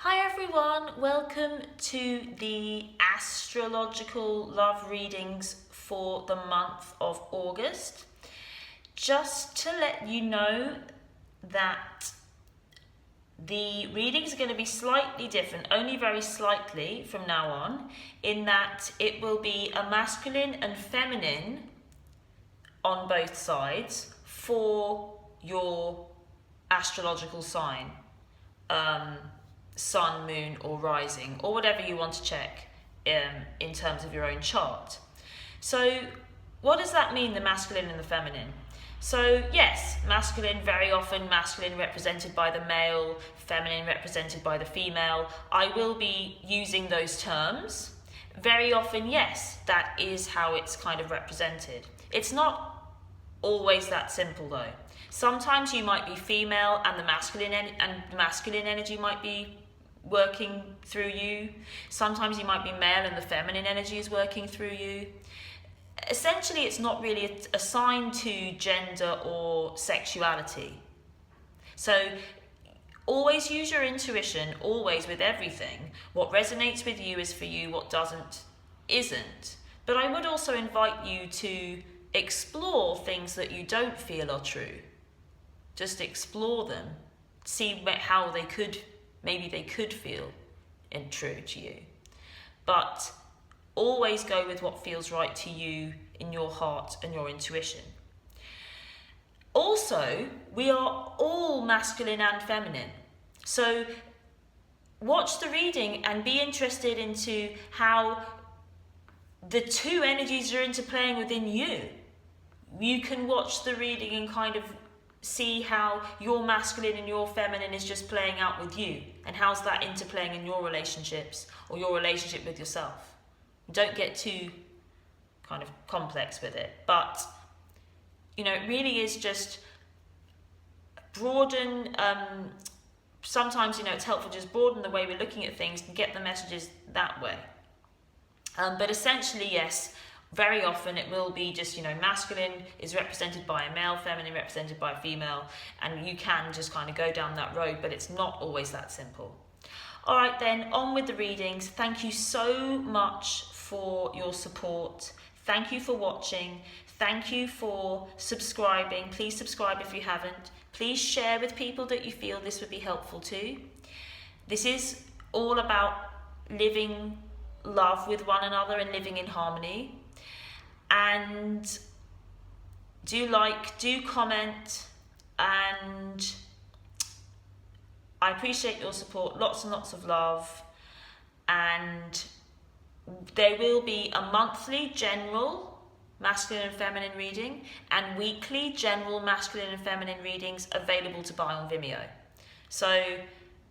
Hi everyone, welcome to the astrological love readings for the month of August. Just to let you know that the readings are going to be slightly different, only very slightly from now on, in that it will be a masculine and feminine on both sides for your astrological sign. Sun, moon, or rising, or whatever you want to check in terms of your own chart. So what does that mean, the masculine and the feminine? So yes, masculine, very often masculine represented by the male, feminine represented by the female. I will be using those terms. Very often, yes, that is how it's kind of represented. It's not always that simple though. Sometimes you might be female and the masculine energy might be working through you. Sometimes you might be male and the feminine energy is working through you. Essentially, it's not really assigned to gender or sexuality. So always use your intuition, always, with everything. What resonates with you is for you, what doesn't isn't. But I would also invite you to explore things that you don't feel are true. Just explore them, see how maybe they could feel true to you. But always go with what feels right to you in your heart and your intuition. Also, we are all masculine and feminine. So watch the reading and be interested into how the two energies are interplaying within you. You can watch the reading and kind of see how your masculine and your feminine is just playing out with you, and how's that interplaying in your relationships or your relationship with yourself. Don't get too kind of complex with it, but it really is just broaden. Sometimes it's helpful to just broaden the way we're looking at things and get the messages that way. But essentially, yes, very often it will be just, masculine is represented by a male, feminine represented by a female, and you can just kind of go down that road, but it's not always that simple. All right then, on with the readings. Thank you so much for your support. Thank you for watching. Thank you for subscribing. Please subscribe if you haven't. Please share with people that you feel this would be helpful to. This is all about living love with one another and living in harmony. And do comment, and I appreciate your support. Lots and lots of love. And there will be a monthly general masculine and feminine reading and weekly general masculine and feminine readings available to buy on Vimeo. So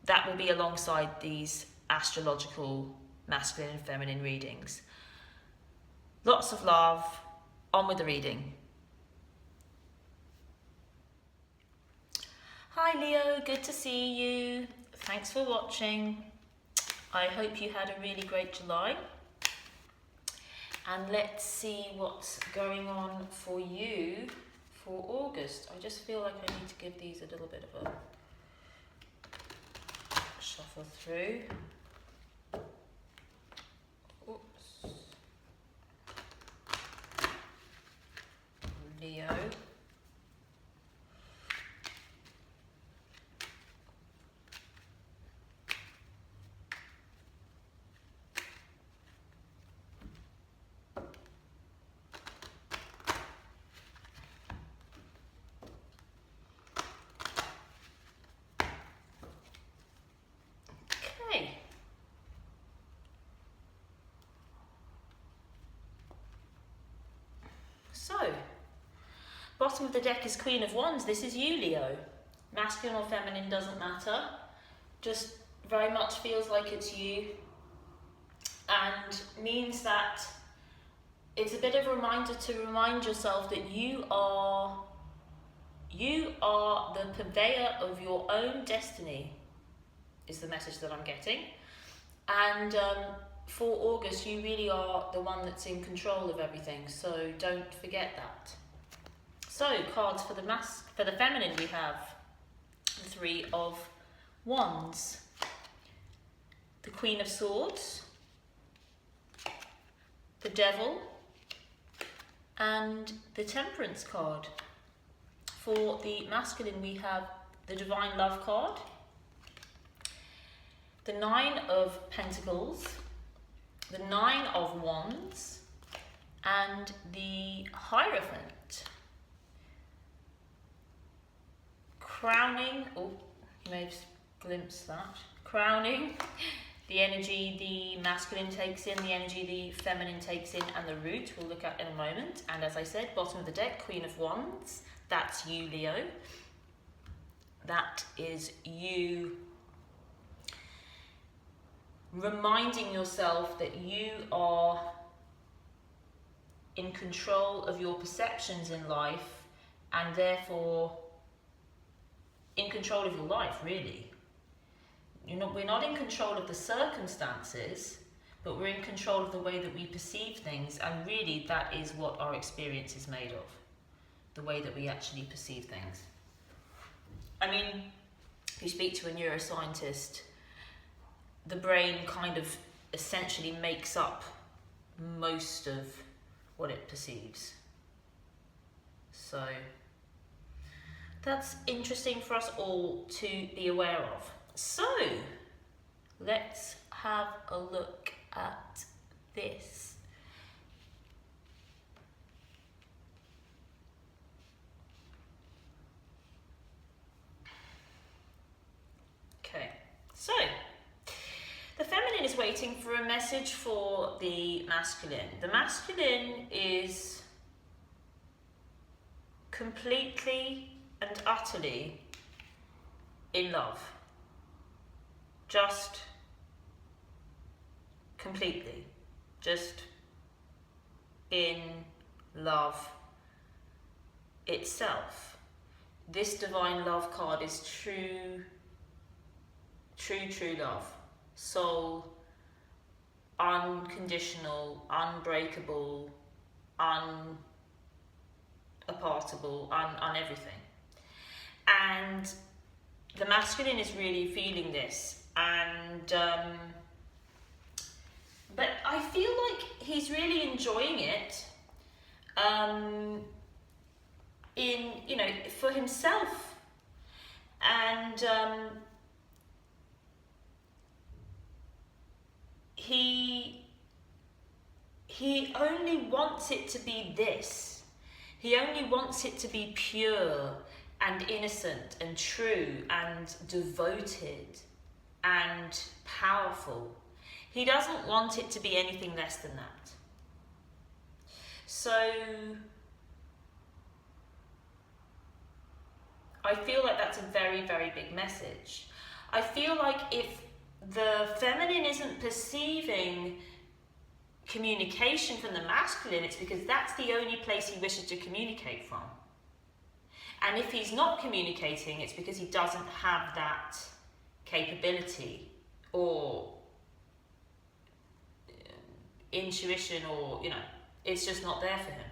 that will be alongside these astrological masculine and feminine readings. Lots of love. On with the reading. Hi Leo, good to see you. Thanks for watching. I hope you had a really great July. And let's see what's going on for you for August. I just feel like I need to give these a little bit of a shuffle through. Leo. Okay. So, bottom of the deck is Queen of Wands. This is you, Leo. Masculine or feminine doesn't matter. Just very much feels like it's you. And means that it's a bit of a reminder to remind yourself that you are the purveyor of your own destiny, is the message that I'm getting. And for August, you really are the one that's in control of everything. So don't forget that. So cards for the feminine, we have the Three of Wands, the Queen of Swords, the Devil, and the Temperance card. For the masculine, we have the Divine Love card, the Nine of Pentacles, the Nine of Wands, and the Hierophant. Crowning, oh, you may have glimpsed that, crowning the energy the masculine takes in, the energy the feminine takes in, and the root we'll look at in a moment. And as I said, bottom of the deck, Queen of Wands, that's you, Leo. That is you reminding yourself that you are in control of your perceptions in life, and therefore in control of your life, really. We're not in control of the circumstances, but we're in control of the way that we perceive things, and really that is what our experience is made of, the way that we actually perceive things. I mean, if you speak to a neuroscientist, the brain kind of essentially makes up most of what it perceives. So that's interesting for us all to be aware of. So let's have a look at this. Okay, so the feminine is waiting for a message for the masculine. The masculine is completely and utterly in love. Just completely. Just in love itself. This Divine Love card is true love. Soul, unconditional, unbreakable, unapartable, on everything. And the masculine is really feeling this, and but I feel like he's really enjoying it for himself, and he only wants it to be this. He only wants it to be pure and innocent and true and devoted and powerful. He doesn't want it to be anything less than that. So I feel like that's a very, very big message. I feel like if the feminine isn't perceiving communication from the masculine, it's because that's the only place he wishes to communicate from. And if he's not communicating, it's because he doesn't have that capability or intuition, or, it's just not there for him.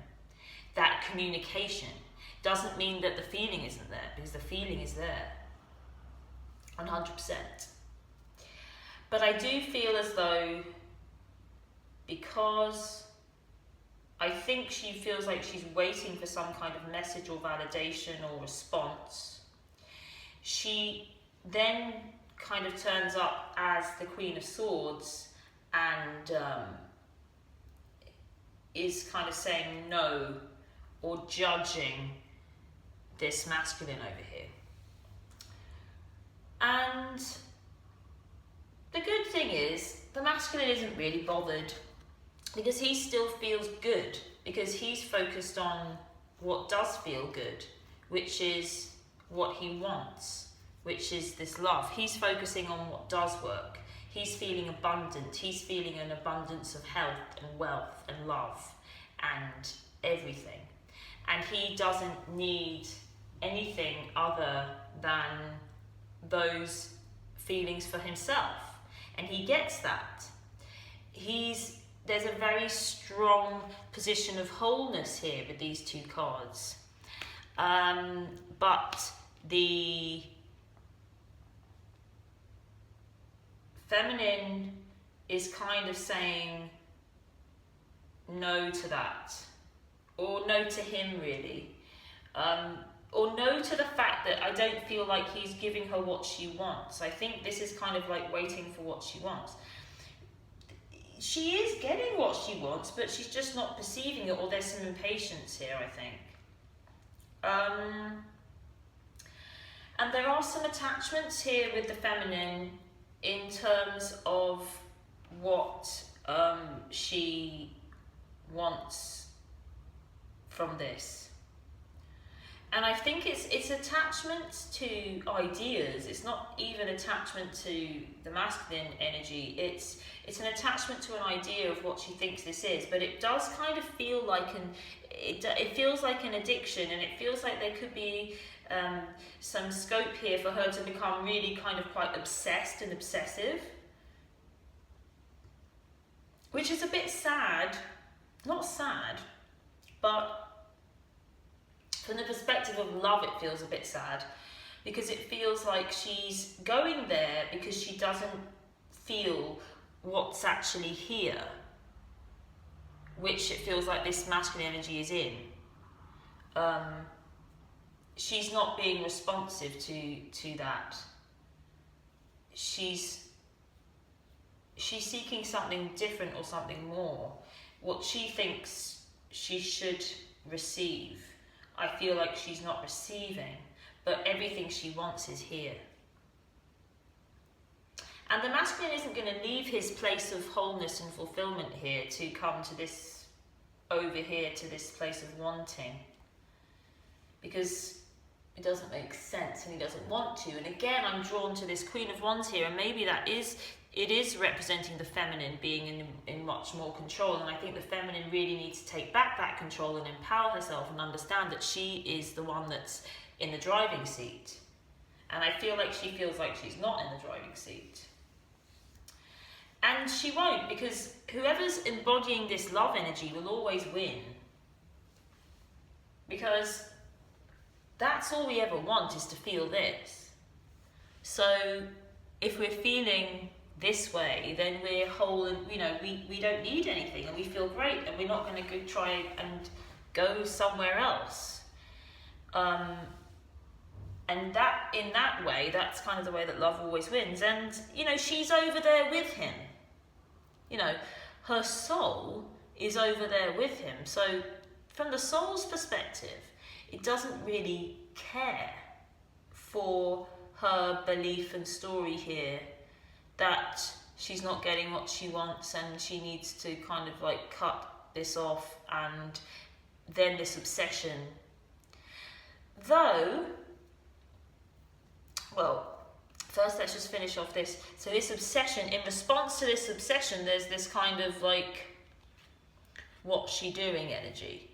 That communication doesn't mean that the feeling isn't there, because the feeling is there 100%. But I do feel as though, because I think she feels like she's waiting for some kind of message or validation or response, she then kind of turns up as the Queen of Swords and is kind of saying no or judging this masculine over here. And the good thing is, the masculine isn't really bothered, because he still feels good, because he's focused on what does feel good, which is what he wants, which is this love. He's focusing on what does work. He's feeling abundant. He's feeling an abundance of health and wealth and love and everything. And he doesn't need anything other than those feelings for himself. And he gets that. There's a very strong position of wholeness here with these two cards. But the feminine is kind of saying no to that, or no to him really, or no to the fact that I don't feel like he's giving her what she wants. I think this is kind of like waiting for what she wants. She is getting what she wants, but she's just not perceiving it, or there's some impatience here, I think. And there are some attachments here with the feminine in terms of what she wants from this. And I think it's attachment to ideas. It's not even attachment to the masculine energy. It's an attachment to an idea of what she thinks this is. But it does kind of feel like it feels like an addiction, and it feels like there could be some scope here for her to become really kind of quite obsessed and obsessive, which is a bit sad. Not sad, but from the perspective of love, it feels a bit sad, because it feels like she's going there because she doesn't feel what's actually here, which it feels like this masculine energy is in. She's not being responsive to that. She's seeking something different or something more. What she thinks she should receive, I feel like she's not receiving, but everything she wants is here. And the masculine isn't going to leave his place of wholeness and fulfillment here to come to this, over here to this place of wanting, because it doesn't make sense and he doesn't want to. And again, I'm drawn to this Queen of Wands here, and maybe it is representing the feminine being in much more control. And I think the feminine really needs to take back that control and empower herself and understand that she is the one that's in the driving seat. And I feel like she feels like she's not in the driving seat. And she won't, because whoever's embodying this love energy will always win. Because that's all we ever want, is to feel this. So if we're feeling this way, then we're whole, and we don't need anything, and we feel great, and we're not going to go try and go somewhere else. And that, in that way, that's kind of the way that love always wins. And she's over there with him. Her soul is over there with him. So from the soul's perspective, it doesn't really care for her belief and story here that she's not getting what she wants, and she needs to kind of like cut this off, and then this obsession. Though, well, first let's just finish off this. So this obsession, in response to this obsession, there's this kind of like, what's she doing energy.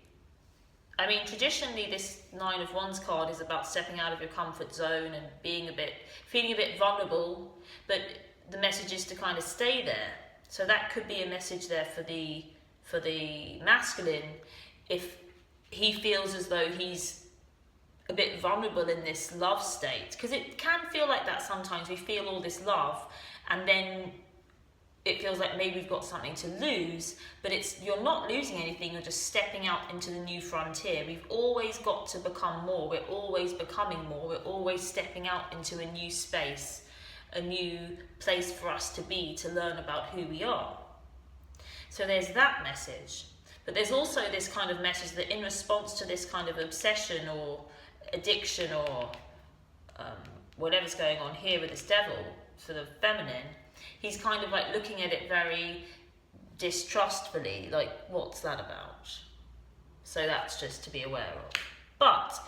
I mean, traditionally this Nine of Wands card is about stepping out of your comfort zone and feeling a bit vulnerable, but the message is to kind of stay there. So that could be a message there for the masculine, if he feels as though he's a bit vulnerable in this love state, because it can feel like that sometimes. We feel all this love, and then it feels like maybe we've got something to lose, but you're not losing anything, you're just stepping out into the new frontier. We've always got to become more, we're always becoming more, we're always stepping out into a new space, a new place for us to be, to learn about who we are. So there's that message. But there's also this kind of message that in response to this kind of obsession or addiction or whatever's going on here with this devil, for the feminine, he's kind of like looking at it very distrustfully, like, what's that about? So that's just to be aware of. But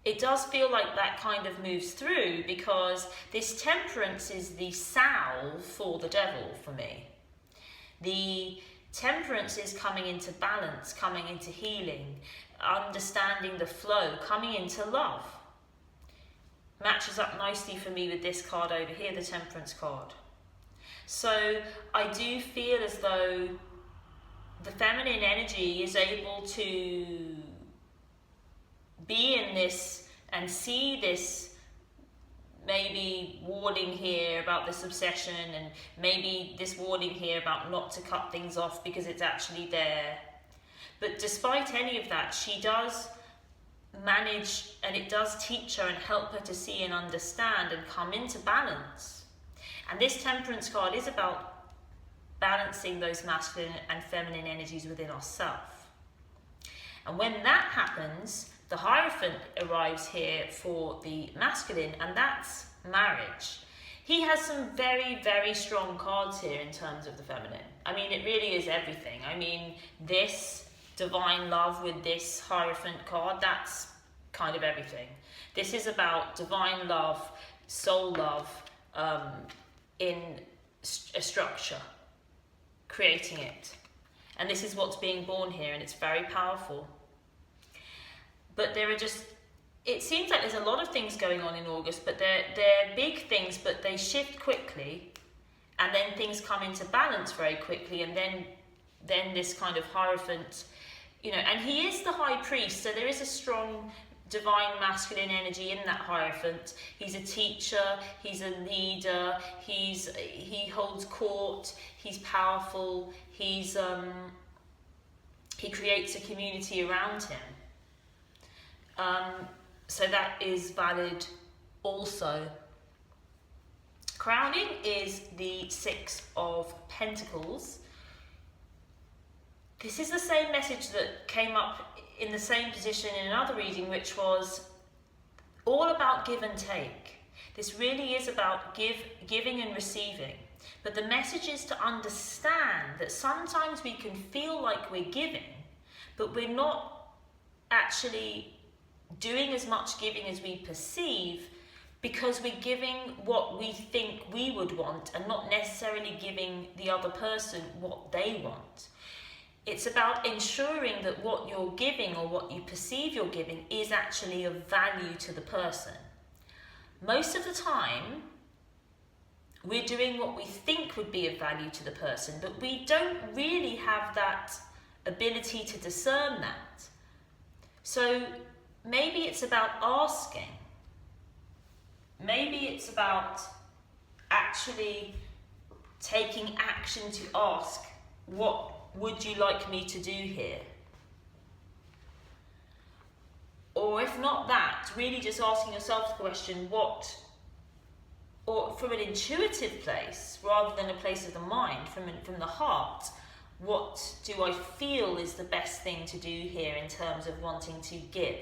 it does feel like that kind of moves through, because this Temperance is the salve for the devil for me. The Temperance is coming into balance, coming into healing, understanding the flow, coming into love. Matches up nicely for me with this card over here, the Temperance card. So I do feel as though the feminine energy is able to be in this and see this maybe warning here about this obsession, and maybe this warning here about not to cut things off because it's actually there. But despite any of that, she does manage, and it does teach her and help her to see and understand and come into balance. And this Temperance card is about balancing those masculine and feminine energies within ourselves. And when that happens, the Hierophant arrives here for the masculine, and that's marriage. He has some very, very strong cards here in terms of the feminine. I mean, it really is everything. I mean, this divine love with this Hierophant card, that's kind of everything. This is about divine love, soul love, in a structure, creating it. And this is what's being born here, and it's very powerful. But there are just, it seems like there's a lot of things going on in August, but they're big things, but they shift quickly, and then things come into balance very quickly, and then this kind of Hierophant, you know, and he is the High Priest, so there is a strong divine masculine energy in that Hierophant. He's a teacher, he's a leader, he holds court, he's powerful, he creates a community around him. So that is valid also. Crowning is the Six of Pentacles. This is the same message that came up in the same position in another reading, which was all about give and take. This really is about giving and receiving. But the message is to understand that sometimes we can feel like we're giving, but we're not actually doing as much giving as we perceive, because we're giving what we think we would want and not necessarily giving the other person what they want. It's about ensuring that what you're giving or what you perceive you're giving is actually of value to the person. Most of the time, we're doing what we think would be of value to the person, but we don't really have that ability to discern that. So maybe it's about asking. Maybe it's about actually taking action to ask, what would you like me to do here? Or if not that, really just asking yourself the question, or from an intuitive place, rather than a place of the mind, from the heart, what do I feel is the best thing to do here in terms of wanting to give?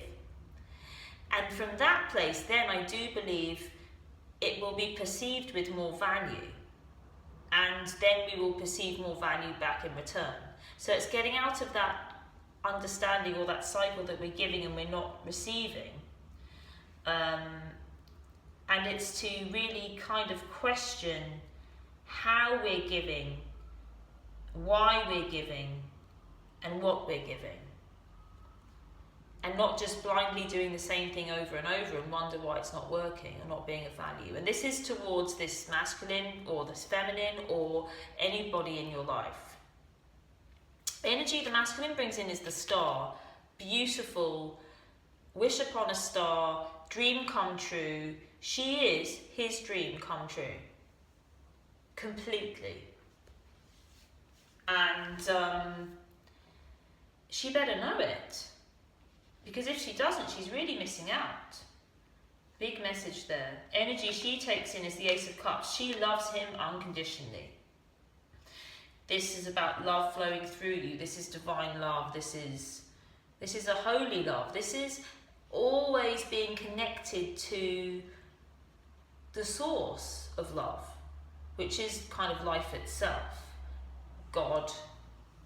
And from that place, then I do believe it will be perceived with more value. And then we will perceive more value back in return. So it's getting out of that understanding or that cycle that we're giving and we're not receiving. And it's to really kind of question how we're giving, why we're giving, and what we're giving. And not just blindly doing the same thing over and over and wonder why it's not working or not being of value. And this is towards this masculine or this feminine or anybody in your life. The energy the masculine brings in is the star. Beautiful, wish upon a star, dream come true. She is his dream come true. Completely. And she better know it. Because if she doesn't, she's really missing out. Big message there. Energy she takes in is the Ace of Cups. She loves him unconditionally. This is about love flowing through you. This is divine love. This is a holy love. This is always being connected to the source of love, which is kind of life itself. God,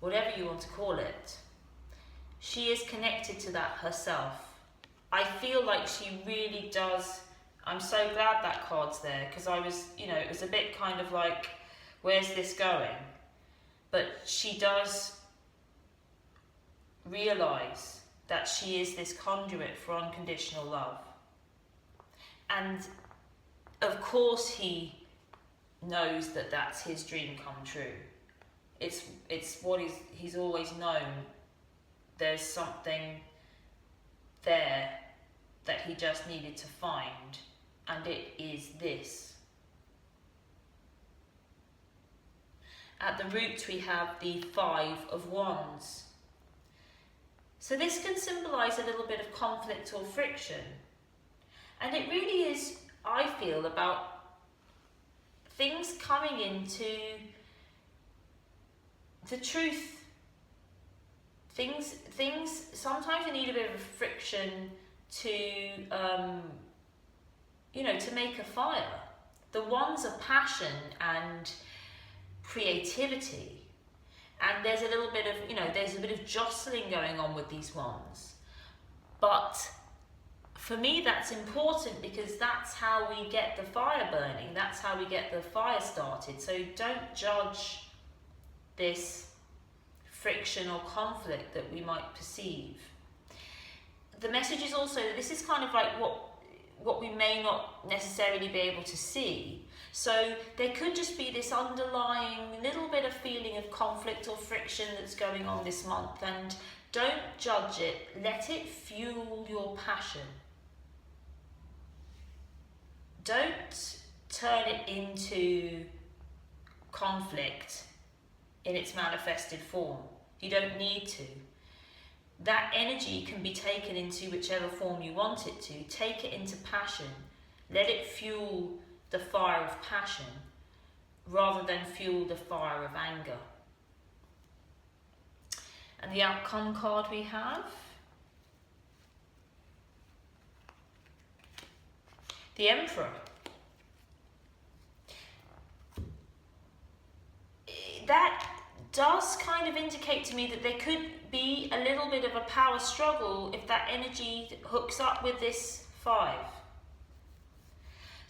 whatever you want to call it. She is connected to that herself. I feel like she really does. I'm so glad that card's there, because I was, it was a bit kind of like, where's this going? But she does realise that she is this conduit for unconditional love. And of course he knows that that's his dream come true. It's what he's always known. There's something there that he just needed to find and it is this. At the root we have the Five of Wands. So this can symbolise a little bit of conflict or friction. And it really is, I feel, about things coming into the truth. Things sometimes you need a bit of friction to, to make a fire. The wands are passion and creativity. And there's a little bit of, there's a bit of jostling going on with these wands. But for me, that's important because that's how we get the fire burning. That's how we get the fire started. So don't judge this friction or conflict that we might perceive. The message is also, this is kind of like what we may not necessarily be able to see. So there could just be this underlying little bit of feeling of conflict or friction that's going on this month, and don't judge it. Let it fuel your passion. Don't turn it into conflict in its manifested form. You don't need to. That energy can be taken into whichever form you want it to. Take it into passion. Let it fuel the fire of passion rather than fuel the fire of anger. And the outcome card we have, the Emperor. That does kind of indicate to me that there could be a little bit of a power struggle if that energy hooks up with this 5.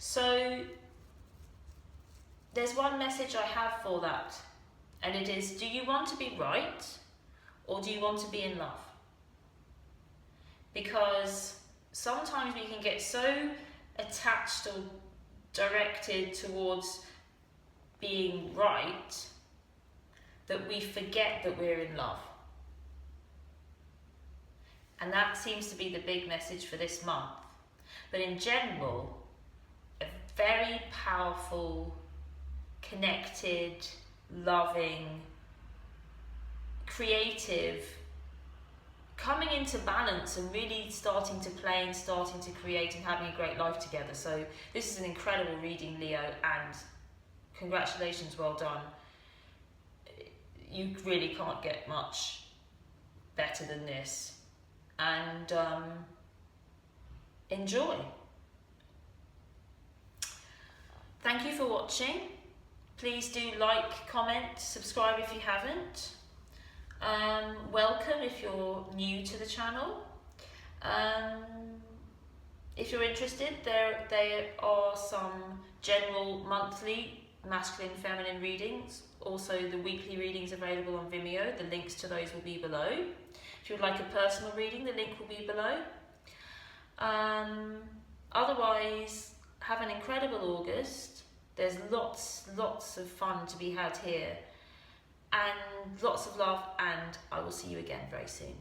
So there's one message I have for that, and it is, do you want to be right or do you want to be in love? Because sometimes we can get so attached or directed towards being right that we forget that we're in love. And that seems to be the big message for this month. But in general, a very powerful, connected, loving, creative, coming into balance and really starting to play and starting to create and having a great life together. So this is an incredible reading, Leo, and congratulations, well done. You really can't get much better than this. And enjoy. Thank you for watching. Please do like, comment, subscribe if you haven't. Welcome if you're new to the channel. If you're interested, there are some general monthly masculine feminine readings. Also the weekly readings available on Vimeo. The links to those will be below. If you would like a personal reading, the link will be below. Otherwise, have an incredible August. There's lots of fun to be had here, and lots of love, and I will see you again very soon.